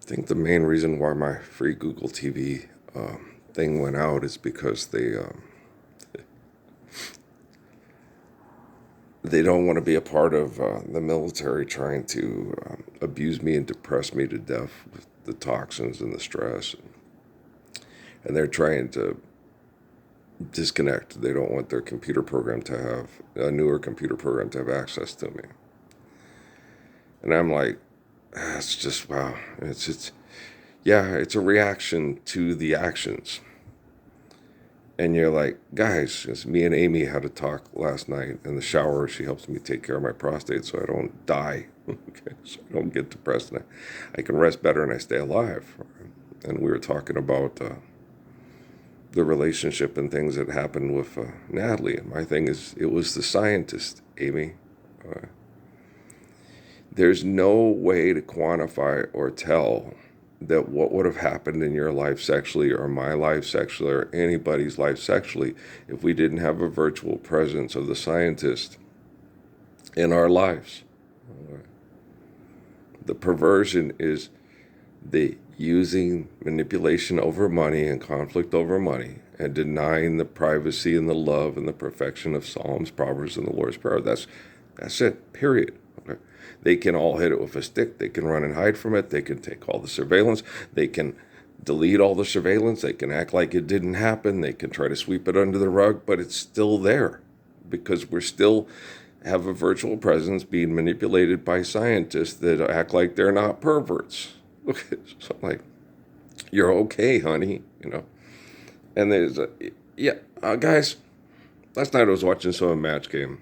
think the main reason why my free Google TV thing went out is because they don't want to be a part of the military trying to abuse me and depress me to death with the toxins and the stress. And they're trying to disconnect. They don't want their computer program to have, a newer computer program to have access to me. And I'm like, it's just, wow. It's a reaction to the actions. And you're like, guys, it's me and Amy had a talk last night in the shower. She helps me take care of my prostate so I don't die, okay, so I don't get depressed. And I can rest better and I stay alive. And we were talking about the relationship and things that happened with Natalie. And my thing is, it was the scientist, Amy. There's no way to quantify or tell that what would have happened in your life sexually or my life sexually or anybody's life sexually if we didn't have a virtual presence of the scientist in our lives. The perversion is the using manipulation over money and conflict over money and denying the privacy and the love and the perfection of Psalms, Proverbs, and the Lord's Prayer. That's it, period. Okay. They can all hit it with a stick. They can run and hide from it. They can take all the surveillance. They can delete all the surveillance. They can act like it didn't happen. They can try to sweep it under the rug, but it's still there because we're still have a virtual presence being manipulated by scientists that act like they're not perverts. Okay, so I'm like, you're okay, honey, And there's guys, last night I was watching some Match Game.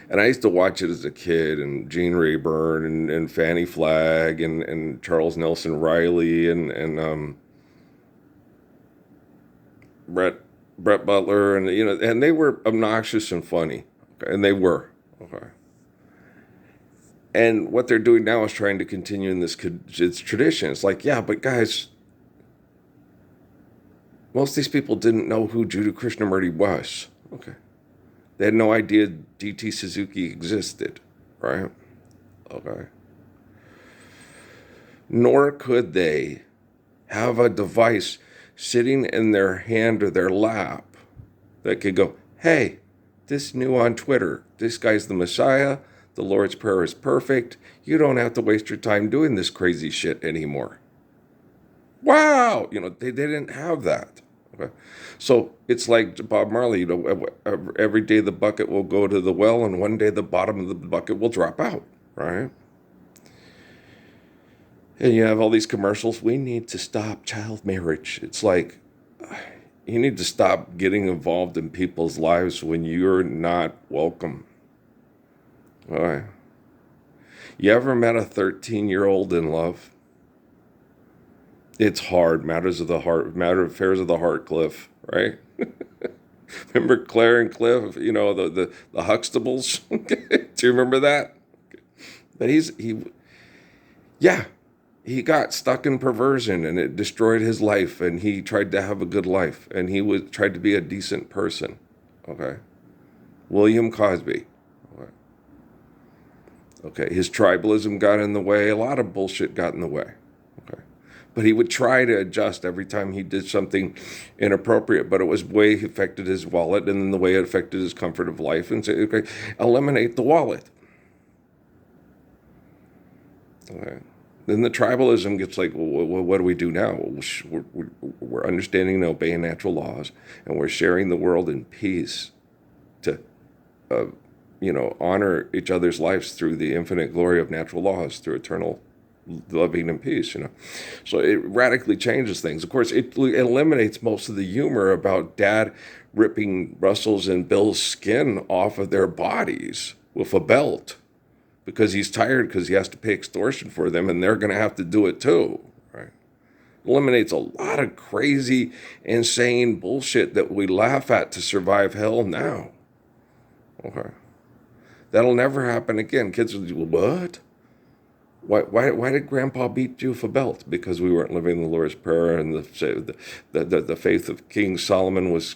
And I used to watch it as a kid, and Gene Rayburn and Fannie Flagg and Charles Nelson Riley and Brett Butler and they were obnoxious and funny, okay? And they were, okay. And what they're doing now is trying to continue in this it's tradition. It's like, yeah, but guys, most of these people didn't know who Jiddu Krishnamurti was, okay. They had no idea D.T. Suzuki existed, right? Okay. Nor could they have a device sitting in their hand or their lap that could go, hey, this new on Twitter, this guy's the Messiah, the Lord's Prayer is perfect, you don't have to waste your time doing this crazy shit anymore. Wow! They didn't have that. Okay. So it's like Bob Marley, every day the bucket will go to the well and one day the bottom of the bucket will drop out, right? And you have all these commercials, we need to stop child marriage. It's like, you need to stop getting involved in people's lives when you're not welcome. All right. You ever met a 13-year-old in love? It's hard. Affairs of the heart, Cliff, right? Remember Claire and Cliff, the Huxtables? Do you remember that? But he got stuck in perversion and it destroyed his life, and he tried to have a good life, and he tried to be a decent person, okay? William Cosby, okay? His tribalism got in the way. A lot of bullshit got in the way, okay? But he would try to adjust every time he did something inappropriate, but it was the way it affected his wallet and then the way it affected his comfort of life, and say, okay, eliminate the wallet. Okay. Then the tribalism gets like, well, what do we do now? We're understanding and obeying natural laws, and we're sharing the world in peace to, honor each other's lives through the infinite glory of natural laws, through eternal loving and peace, So it radically changes things. Of course, it eliminates most of the humor about Dad ripping Russell's and Bill's skin off of their bodies with a belt because he's tired because he has to pay extortion for them, and they're going to have to do it too, right? Eliminates a lot of crazy, insane bullshit that we laugh at to survive hell now. Okay. That'll never happen again. Kids will do, what? Why did Grandpa beat you with a belt? Because we weren't living the Lord's Prayer, and the faith of King Solomon was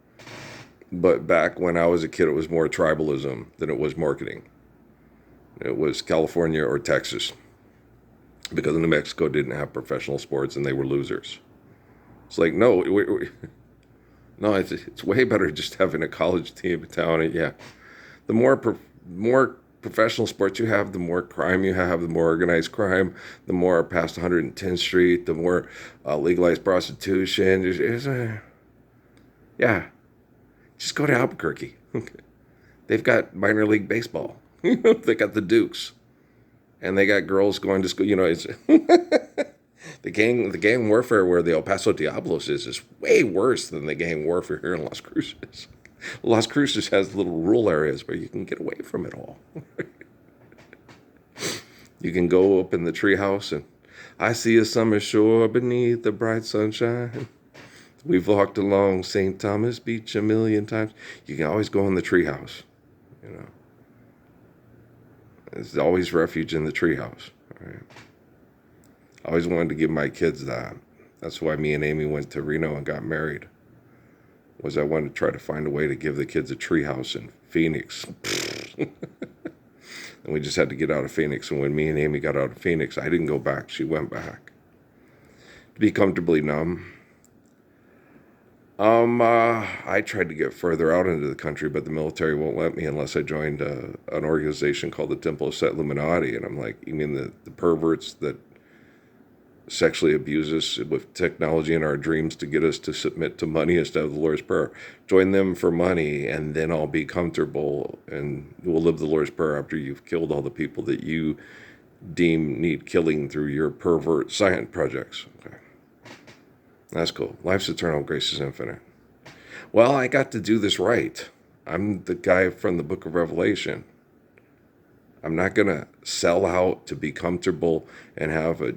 But back when I was a kid, it was more tribalism than it was marketing. It was California or Texas because New Mexico didn't have professional sports and they were losers. It's like, no, no, it's way better just having a college team in town. And yeah, the more professional sports you have, the more crime you have, the more organized crime, the more past 110th Street, the more legalized prostitution. Yeah, just go to Albuquerque. They've got minor league baseball. They got the Dukes, and they got girls going to school. It's the gang warfare where the El Paso Diablos is way worse than the gang warfare here in Las Cruces. Las Cruces has little rural areas where you can get away from it all. You can go up in the treehouse and I see a summer shore beneath the bright sunshine. We've walked along St. Thomas Beach a million times. You can always go in the treehouse. You know, there's always refuge in the treehouse. Right? I always wanted to give my kids that. That's why me and Amy went to Reno and got married. Was I wanted to try to find a way to give the kids a treehouse in Phoenix. And we just had to get out of Phoenix. And when me and Amy got out of Phoenix, I didn't go back. She went back. To be comfortably numb. I tried to get further out into the country, but the military won't let me unless I joined an organization called the Temple of Set Illuminati. And I'm like, you mean the perverts that sexually abuse us with technology in our dreams to get us to submit to money instead of the Lord's Prayer? Join them for money, and then I'll be comfortable, and we'll live the Lord's Prayer after you've killed all the people that you deem need killing through your pervert science projects. Okay. That's cool. Life's eternal, grace is infinite. Well, I got to do this right. I'm the guy from the book of Revelation. I'm not going to sell out to be comfortable and have a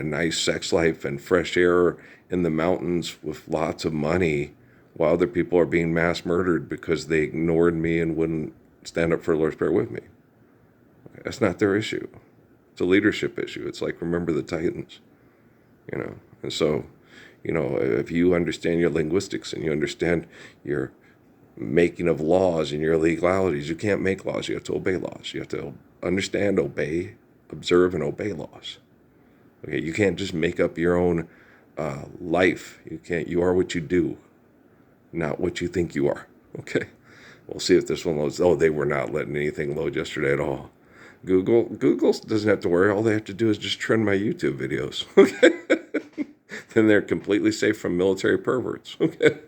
nice sex life and fresh air in the mountains with lots of money while other people are being mass murdered because they ignored me and wouldn't stand up for the Lord's Prayer with me. That's not their issue. It's a leadership issue. It's like, remember the Titans, And so, if you understand your linguistics and you understand your making of laws and your legalities, you can't make laws. You have to obey laws. You have to understand, obey, observe, and obey laws. Okay, you can't just make up your own life. You are what you do, not what you think you are. Okay, we'll see if this one loads. Oh, they were not letting anything load yesterday at all. Google doesn't have to worry. All they have to do is just trend my YouTube videos. Okay, then they're completely safe from military perverts. Okay.